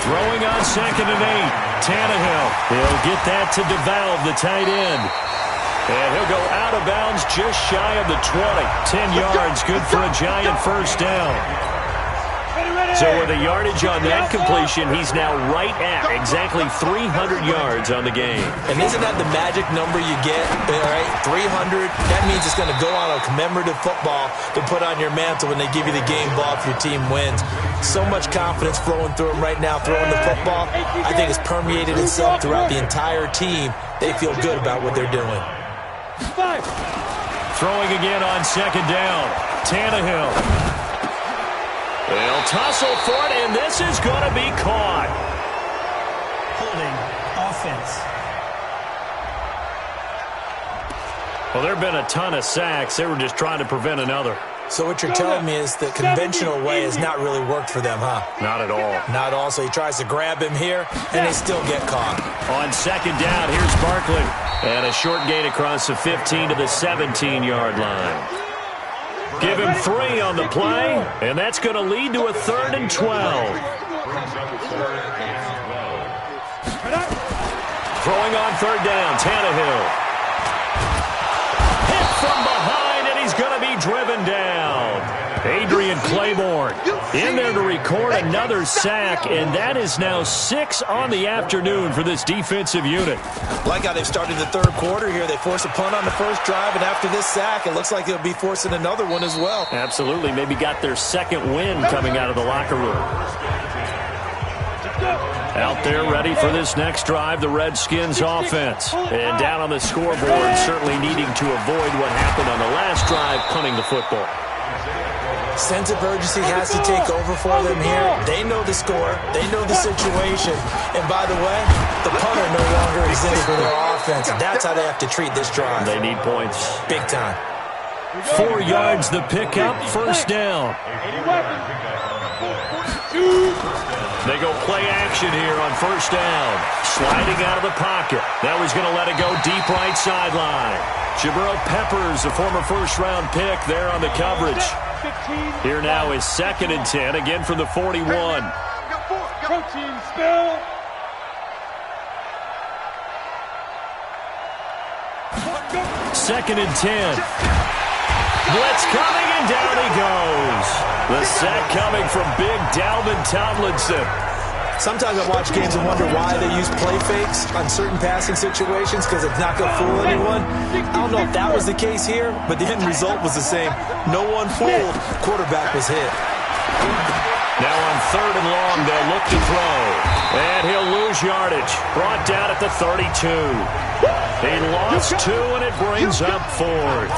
Throwing on 2nd and 8. Tannehill. He'll get that to DeValve, the tight end. And he'll go out of bounds just shy of the 20. 10 yards, good for a giant first down. So with a yardage on that completion, he's now right at exactly 300 yards on the game. And isn't that the magic number you get, right? 300. That means it's going to go on a commemorative football to put on your mantle when they give you the game ball if your team wins. So much confidence flowing through him right now, throwing the football. I think it's permeated itself throughout the entire team. They feel good about what they're doing. Throwing again on 2nd down. Tannehill. They'll tussle for it, and this is going to be caught. Holding offense. Well, there have been a ton of sacks. They were just trying to prevent another. So what you're telling me is the conventional way has not really worked for them, huh? Not at all. Not at all. So he tries to grab him here, and they still get caught. On 2nd down, here's Barkley. And a short gain across the 15 to the 17-yard line. Give him 3 on the play, and that's going to lead to a 3rd and 12. Throwing on 3rd down, Tannehill. Hit from behind, and he's going to be driven down. Adrian Claiborne in there to record another sack, and that is now 6 on the afternoon for this defensive unit. Like how they've started the 3rd quarter here. They force a punt on the first drive, and after this sack, it looks like they'll be forcing another one as well. Absolutely. Maybe got their 2nd win coming out of the locker room. Out there ready for this next drive, the Redskins offense. And down on the scoreboard, certainly needing to avoid what happened on the last drive, punting the football. Sense of urgency has to take over for them here. They know the score. They know the situation. And by the way, the punter no longer exists for their offense. That's how they have to treat this drive. They need points. Big time. 4 yards the pickup, 1st down. They go play action here on 1st down. Sliding out of the pocket. Now he's going to let it go deep right sideline. Jabril Peppers, a former first-round pick there on the coverage. Here now is 2nd and 10, again from the 41. Protein spill. Second and 10. Blitz coming, and down he goes. The sack coming from big Dalvin Tomlinson. Sometimes I watch games and wonder why they use play fakes on certain passing situations, because it's not going to fool anyone. I don't know if that was the case here, but the end result was the same. No one fooled. Quarterback was hit. Now on 3rd and long, they'll look to throw. And he'll lose yardage. Brought down at the 32. He lost 2, and it brings up 4th.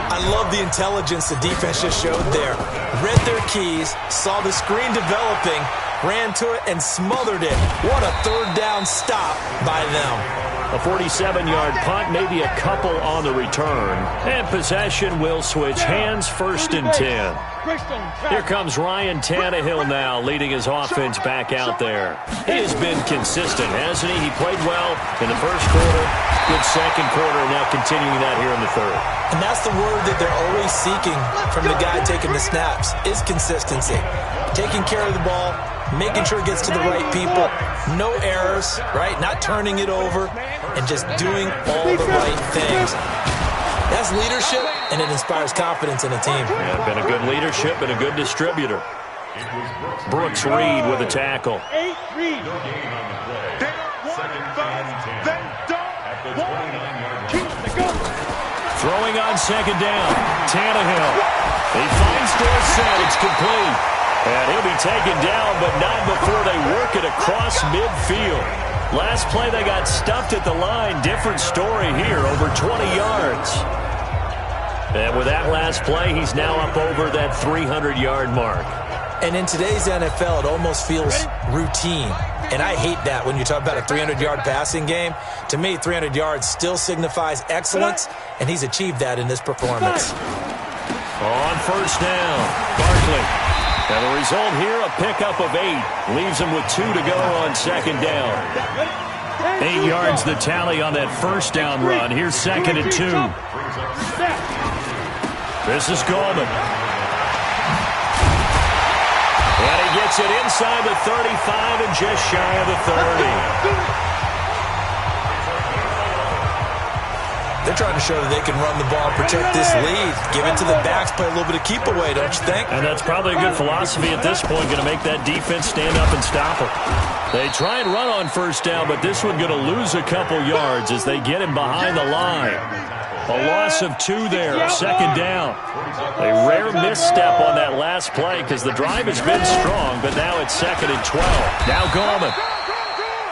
I love the intelligence the defense just showed there. Read their keys, saw the screen developing, ran to it, and smothered it. What a 3rd down stop by them. A 47-yard punt, maybe a couple on the return. And possession will switch hands, 1st and 10. Here comes Ryan Tannehill now, leading his offense back out there. He has been consistent, hasn't he? He played well in the 1st quarter, good 2nd quarter, and now continuing that here in the 3rd. And that's the word that they're always seeking from the guy taking the snaps, is consistency. Taking care of the ball, making sure it gets to the right people, no errors, right? Not turning it over, and just doing all the right things. That's leadership, and it inspires confidence in a team. Yeah, been a good leadership and a good distributor. Brooks Reed with a tackle. Throwing on 2nd down. Tannehill. He finds Dorsett. It's complete. And he'll be taken down, but not before they work it across midfield. Last play, they got stuffed at the line. Different story here, over 20 yards. And with that last play, he's now up over that 300-yard mark. And in today's NFL, it almost feels routine. And I hate that when you talk about a 300-yard passing game. To me, 300 yards still signifies excellence, and he's achieved that in this performance. On first down, Barkley. And the result here, a pickup of 8. Leaves him with 2 to go on second down. 8 yards the tally on that first down run. Here's second and 2. This is Gallman. And he gets it inside the 35 and just shy of the 30. They're trying to show that they can run the ball, protect this lead, give it to the backs, play a little bit of keep away, don't you think? And that's probably a good philosophy at this point, going to make that defense stand up and stop them. They try and run on first down, but this one going to lose a couple yards as they get him behind the line. A loss of 2 there, second down. A rare misstep on that last play because the drive has been strong, but now it's second and 12. Now Gallman.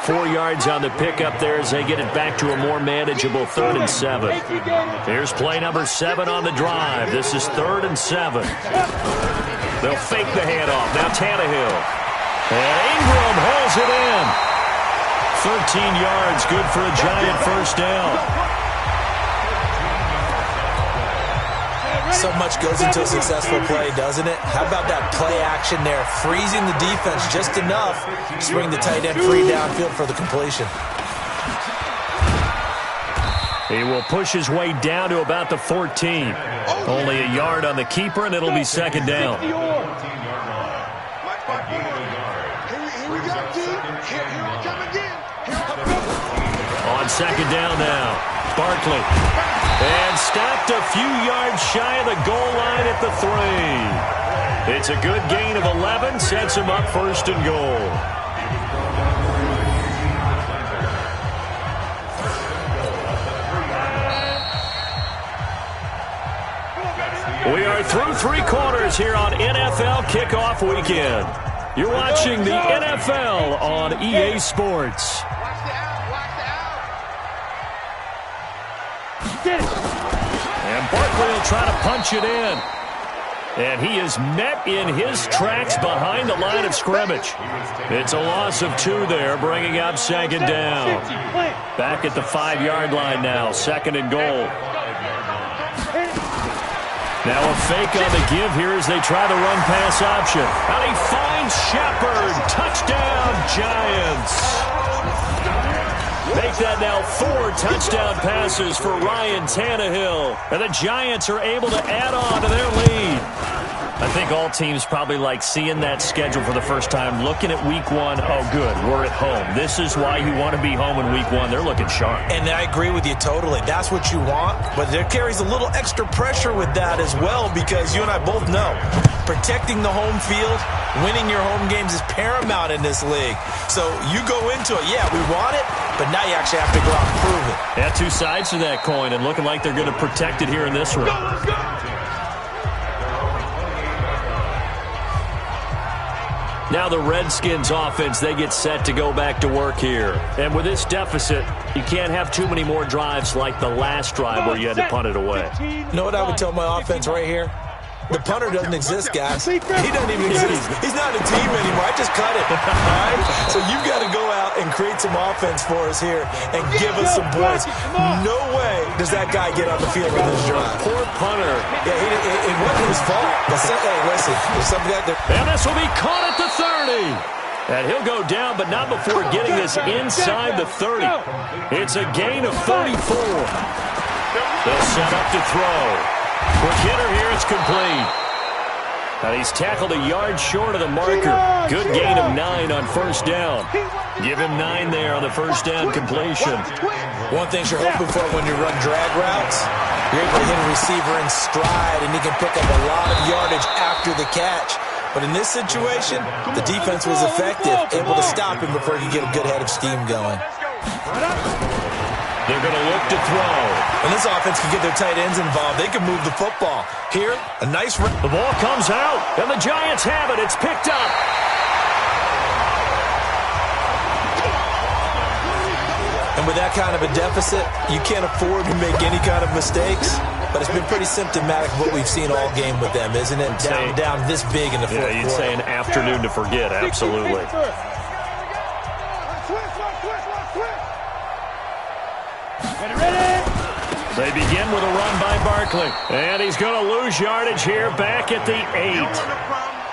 4 yards on the pickup there as they get it back to a more manageable 3rd and 7. Here's play number 7 on the drive. This is 3rd and 7. They'll fake the handoff. Now Tannehill. And Ingram hauls it in. 13 yards, good for a Giant first down. So much goes into a successful play, doesn't it? How about that play action there? Freezing the defense just enough to bring the tight end free downfield for the completion. He will push his way down to about the 14. Only a yard on the keeper, and it'll be second down. Here we go, dude. Here I come again. On second down now, Barkley. And stopped a few yards shy of the goal line at the 3. It's a good gain of 11, sets him up first and goal. We are through 3 quarters here on NFL Kickoff Weekend. You're watching the NFL on EA Sports. And Barkley will try to punch it in. And he is met in his tracks behind the line of scrimmage. It's a loss of 2 there, bringing up second down. Back at the 5-yard line now, second and goal. Now a fake on the give here as they try the run-pass option. And he finds Shepard. Touchdown, Giants. Make that now 4 touchdown passes for Ryan Tannehill. And the Giants are able to add on to their lead. I think all teams probably like seeing that schedule for the first time, looking at week 1. Oh, good, we're at home. This is why you want to be home in week 1. They're looking sharp. And I agree with you totally. That's what you want. But there carries a little extra pressure with that as well because you and I both know protecting the home field, winning your home games is paramount in this league. So you go into it, yeah, we want it, but now you actually have to go out and prove it. Yeah, 2 sides to that coin and looking like they're going to protect it here in this one. Let's go. Now the Redskins offense, they get set to go back to work here. And with this deficit, you can't have too many more drives like the last drive where you had to punt it away. You know what I would tell my offense right here? The punter doesn't exist, guys. He doesn't even exist. He's not a team anymore. I just cut it. All right? So you've got to go out and create some offense for us here and give us some points. No way does that guy get on the field with this drive. Poor punter. Yeah, it wasn't his fault. But hey, listen, there's some guy that... And this will be caught at the 30. And he'll go down, but not before getting this inside the 30. It's a gain of 34. They'll set up to throw. Quick hitter here, it's complete. And he's tackled a yard short of the marker. Good gain of 9 on first down. Give him 9 there on the first down completion. One thing you're hoping for when you run drag routes, you're able to hit a receiver in stride, and he can pick up a lot of yardage after the catch. But in this situation, the defense was effective, able to stop him before he could get a good head of steam going. They're going to look to throw. And this offense can get their tight ends involved. They can move the football. Here, a nice... The ball comes out, and the Giants have it. It's picked up. And with that kind of a deficit, you can't afford to make any kind of mistakes. but it's been pretty symptomatic of what we've seen all game with them, isn't it? Down this big in the fourth quarter. You'd say an afternoon to forget, absolutely. They begin with a run by Barkley, and he's going to lose yardage here back at the 8.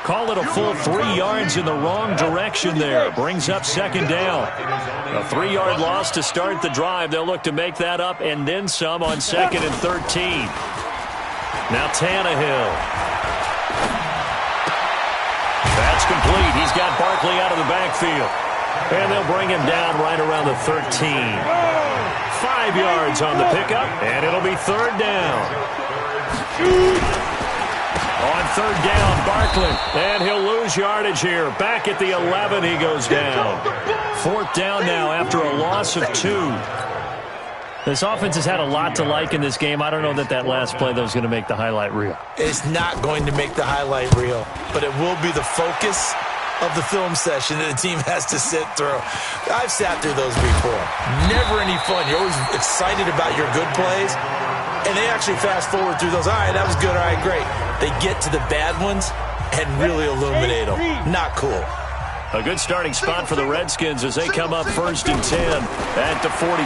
Call it a full 3 yards in the wrong direction there. Brings up second down. A 3-yard loss to start the drive. They'll look to make that up and then some on 2nd and 13. Now Tannehill. That's complete. He's got Barkley out of the backfield. And they'll bring him down right around the 13. 5 yards on the pickup, and it'll be third down. On third down, Barkley, and he'll lose yardage here. Back at the 11, he goes down. Fourth down now after a loss of 2. This offense has had a lot to like in this game. I don't know that last play, though, is going to make the highlight reel. It's not going to make the highlight reel, but it will be the focus of the film session that the team has to sit through. I've sat through those before. Never any fun. You're always excited about your good plays, and they actually fast forward through those. All right, that was good. All right, great. They get to the bad ones and really illuminate them. Not cool. A good starting spot for the Redskins as they come up 1st and 10 at the 45.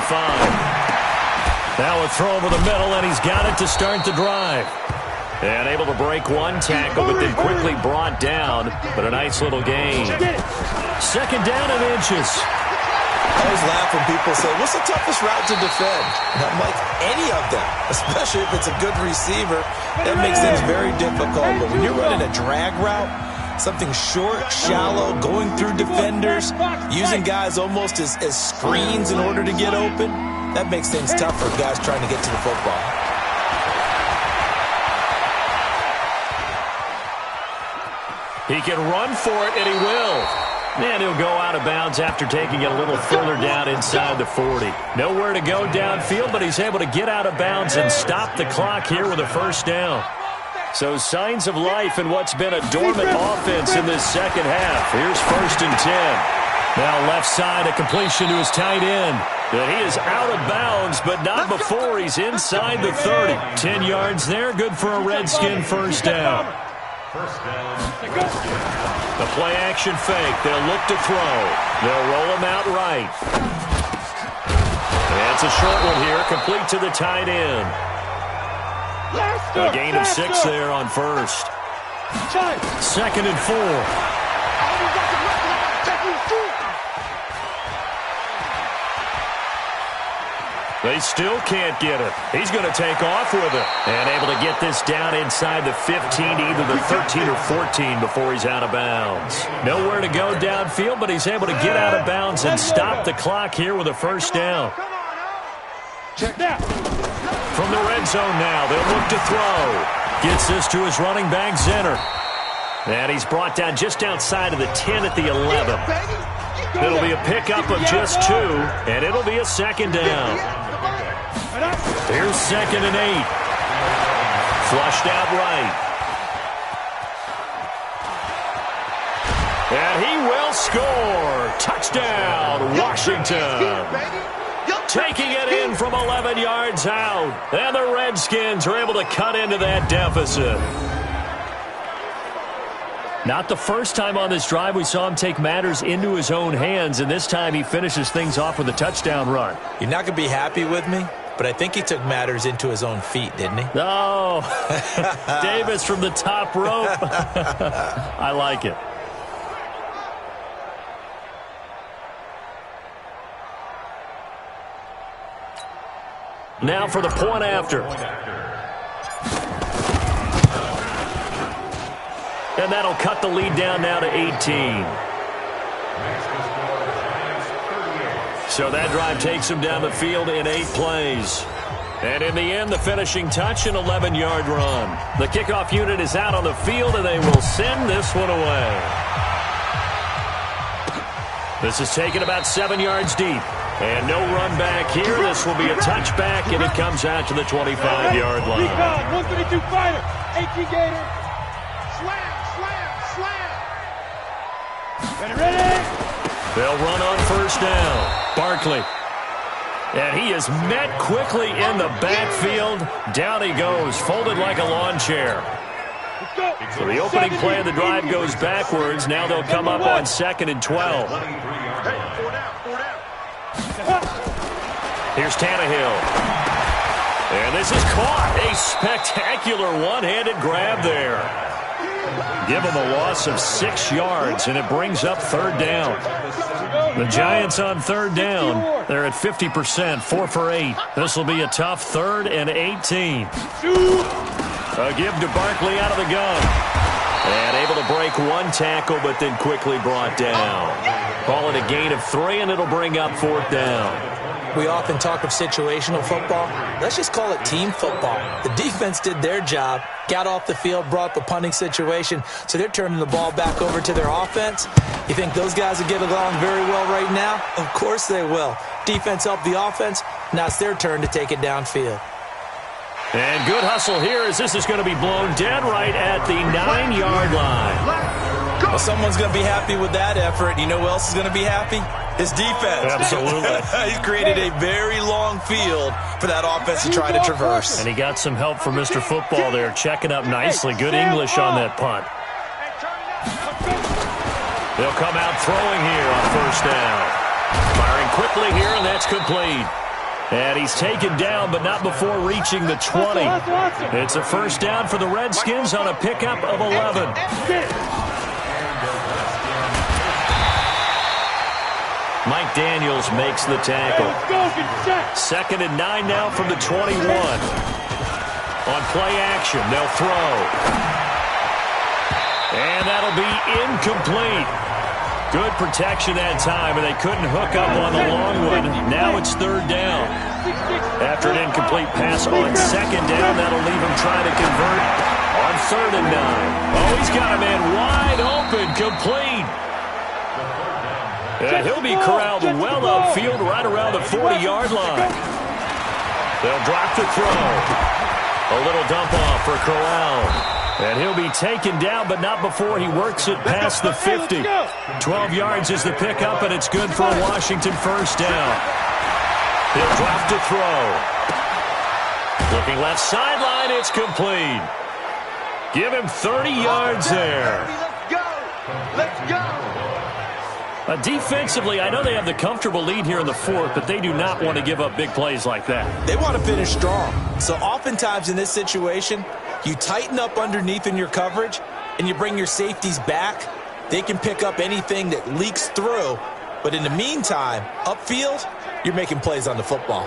Now a throw over the middle, and he's got it to start the drive. And able to break one tackle, but then quickly brought down. But a nice little gain. Second down and inches. I always laugh when people say, what's the toughest route to defend? And I'm like, any of them, especially if it's a good receiver. That makes things very difficult. But when you're running a drag route, something short, shallow, going through defenders, using guys almost as screens in order to get open, that makes things tough for guys trying to get to the football. He can run for it, and he will. And he'll go out of bounds after taking it a little further down inside the 40. Nowhere to go downfield, but he's able to get out of bounds and stop the clock here with a first down. So signs of life in what's been a dormant offense in this second half. Here's 1st and 10. Now left side, a completion to his tight end. And he is out of bounds, but not before he's inside the 30. 10 yards there, good for a Redskin first down. The play action fake. They'll look to throw. They'll roll him out right. And it's a short one here, complete to the tight end. A gain of 6 there on first. 2nd and 4. They still can't get it. He's going to take off with it. And able to get this down inside the 15 to either the 13 or 14 before he's out of bounds. Nowhere to go downfield, but he's able to get out of bounds and stop the clock here with a first down. Check that. From the red zone now, they'll look to throw. Gets this to his running back, Zenner. And he's brought down just outside of the 10 at the 11. It'll be a pickup of just 2, and it'll be a second down. Here's 2nd and 8. Flushed out right. And he will score. Touchdown, Washington. Taking it in from 11 yards out. And the Redskins are able to cut into that deficit. Not the first time on this drive we saw him take matters into his own hands, and this time he finishes things off with a touchdown run. You're not going to be happy with me, but I think he took matters into his own feet, didn't he? Oh, Davis from the top rope. I like it. Now for the point after. And that'll cut the lead down now to 18. So that drive takes him down the field in 8 plays. And in the end, the finishing touch, an 11-yard run. The kickoff unit is out on the field, and they will send this one away. This is taken about 7 yards deep. And no run back here. This will be a touchback, and it comes out to the 25-yard line. 132 fighter, 18 gator. Slam. Ready? They'll run on first down. Barkley. And he is met quickly in the backfield. Down he goes, folded like a lawn chair. So the opening play of the drive goes backwards. Now they'll come up on 2nd and 12. Here's Tannehill. And this is caught. A spectacular one-handed grab there. Give him a loss of 6 yards, and it brings up 3rd down. The Giants on 3rd down. They're at 50%, 4 for 8. This will be a tough 3rd and 18. A give to Barkley out of the gun. And able to break 1 tackle, but then quickly brought down. Call it a gain of 3, and it'll bring up 4th down. We often talk of situational football. Let's just call it team football. The defense did their job, got off the field, brought the punting situation, so they're turning the ball back over to their offense. You think those guys will get along very well right now? Of course they will. Defense helped the offense. Now it's their turn to take it downfield. And good hustle here as this is going to be blown dead right at the 9-yard line. Well, someone's going to be happy with that effort. You know who else is going to be happy? His defense. Absolutely. He's created a very long field for that offense to try to traverse. And he got some help from Mr. Football there, checking up nicely. Good English on that punt. They'll come out throwing here on 1st down. Firing quickly here, and that's complete. And he's taken down, but not before reaching the 20. It's a 1st down for the Redskins on a pickup of 11. Mike Daniels makes the tackle. 2nd and 9 now from the 21. On play action, they'll throw. And that'll be incomplete. Good protection that time, and they couldn't hook up on the long one. Now it's 3rd down. After an incomplete pass on 2nd down, that'll leave him trying to convert on 3rd and 9. Oh, he's got a man wide open, complete. And he'll be corralled well upfield right around the 40-yard line. They'll drop the throw. A little dump off for Corral. And he'll be taken down, but not before he works it past the 50. 12 yards is the pickup, and it's good for a Washington 1st down. He'll drop to throw. Looking left sideline, it's complete. Give him 30 yards there. Let's go. Let's go. Defensively, I know they have the comfortable lead here in the 4th, but they do not want to give up big plays like that. They want to finish strong. So oftentimes in this situation, you tighten up underneath in your coverage, and you bring your safeties back. They can pick up anything that leaks through. But in the meantime, upfield, you're making plays on the football.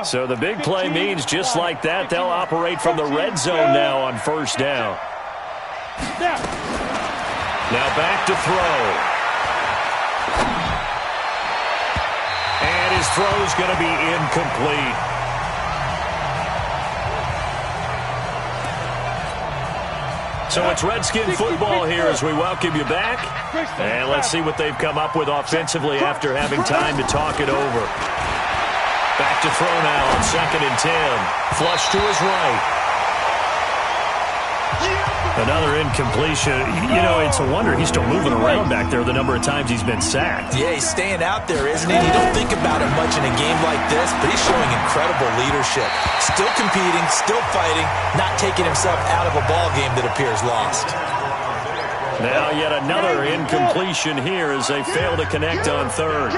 So the big play means just like that, they'll operate from the red zone now on 1st down. Now back to throw. And his throw's going to be incomplete. So it's Redskin football here as we welcome you back. And let's see what they've come up with offensively after having time to talk it over. Back to throw now on 2nd and 10. Flush to his right. Another incompletion. You know, it's a wonder he's still moving around back there the number of times he's been sacked. Yeah, he's staying out there, isn't he? You don't think about it much in a game like this, but he's showing incredible leadership. Still competing, still fighting, not taking himself out of a ball game that appears lost. Now yet another incompletion here as they fail to connect on 3rd.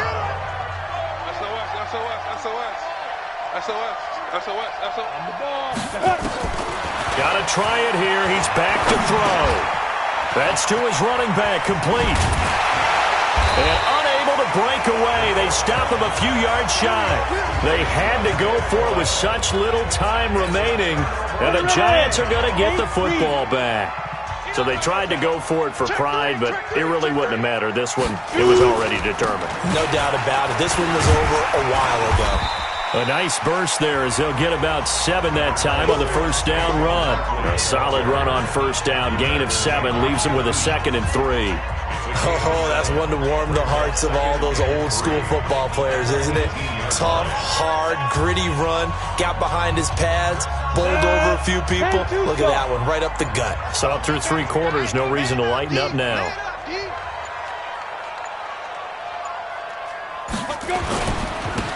Got to try it here. He's back to throw. That's to his running back, complete. And unable to break away. They stop him a few yards shy. They had to go for it with such little time remaining. And the Giants are going to get the football back. So they tried to go for it for pride, but it really wouldn't have mattered. This one, it was already determined. No doubt about it. This one was over a while ago. A nice burst there as they'll get about 7 that time on the 1st down run. A solid run on 1st down. Gain of 7 leaves them with a 2nd and 3. Oh, that's one to warm the hearts of all those old school football players, isn't it? Tough, hard, gritty run, got behind his pads, bowled over a few people. Look at that one, right up the gut. So up through 3 quarters, no reason to lighten up now.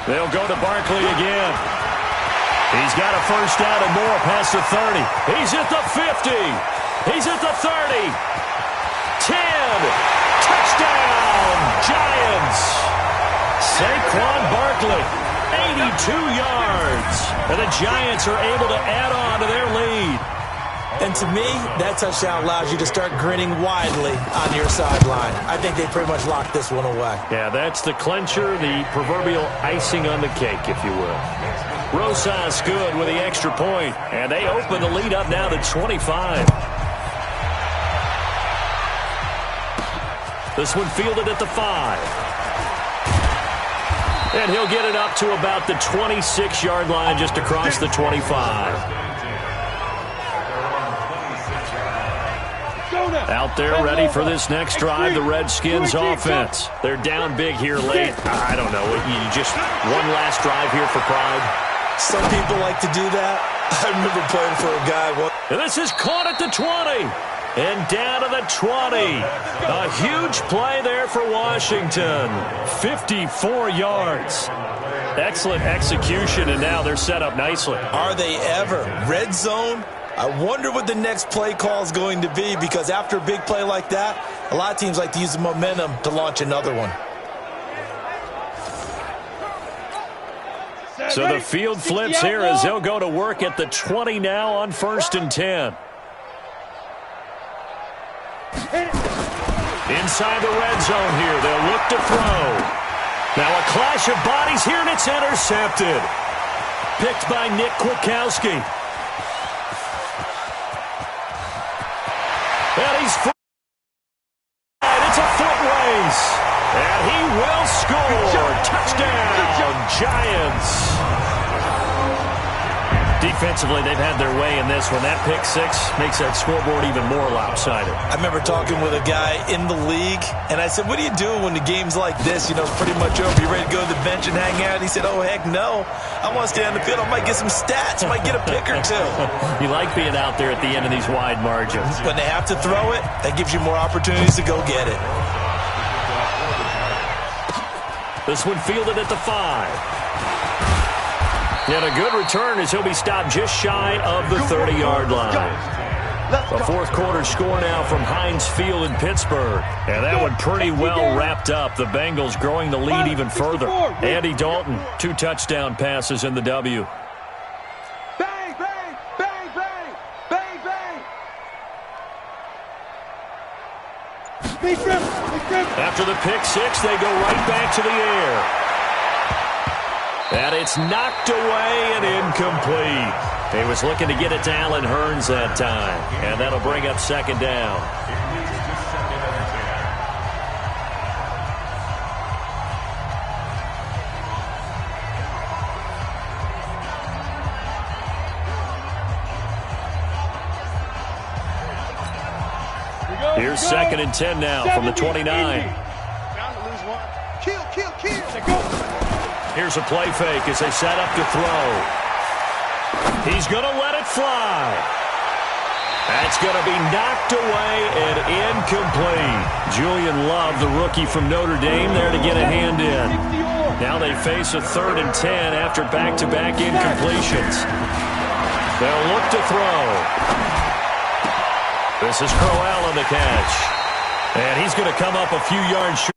They'll go to Barkley again. He's got a first down and more past the 30. He's at the 50. He's at the 30. 10. Touchdown, Giants. Saquon Barkley, 82 yards. And the Giants are able to add on to their lead. And to me, that touchdown allows you to start grinning widely on your sideline. I think they pretty much locked this one away. Yeah, that's the clincher, the proverbial icing on the cake, if you will. Rosas good with the extra point, and they open the lead up now to 25. This one fielded at the 5. And he'll get it up to about the 26-yard line just across the 25. Out there ready for this next drive, the Redskins offense. They're down big here late. I don't know. You just one last drive here for pride. Some people like to do that. I remember playing for a guy. And this is caught at the 20. And down to the 20. A huge play there for Washington. 54 yards. Excellent execution, and now they're set up nicely. Are they ever? Red zone? I wonder what the next play call is going to be, because after a big play like that, a lot of teams like to use the momentum to launch another one. So the field flips here as they'll go to work at the 20 now on 1st and 10. Inside the red zone here, they'll look to throw. Now a clash of bodies here, and it's intercepted. Picked by Nick Kwiatkowski. And he's free. It's a foot race. And he will score. Touchdown, Giants. Defensively, they've had their way in this one. That pick 6 makes that scoreboard even more lopsided. I remember talking with a guy in the league, and I said, what do you do when the game's like this? You know, it's pretty much over. You ready to go to the bench and hang out? He said, oh, heck no. I want to stay on the field. I might get some stats. I might get a pick or two. You like being out there at the end of these wide margins. When they have to throw it, that gives you more opportunities to go get it. This one fielded at the 5. And a good return as he'll be stopped just shy of the 30-yard line. A 4th quarter score now from Heinz Field in Pittsburgh. And that one pretty well wrapped up. The Bengals growing the lead even further. Andy Dalton, 2 touchdown passes in the W. Bang, bang, bang, bang, bang, bang. After the pick 6, they go right back to the air. And it's knocked away and incomplete. He was looking to get it to Allen Hurns that time. And that'll bring up 2nd down. Here's 2nd and 10 now from the 29. Here's a play fake as they set up to throw. He's going to let it fly. That's going to be knocked away and incomplete. Julian Love, the rookie from Notre Dame, there to get a hand in. Now they face a 3rd and 10 after back-to-back incompletions. They'll look to throw. This is Crowell on the catch. And he's going to come up a few yards short.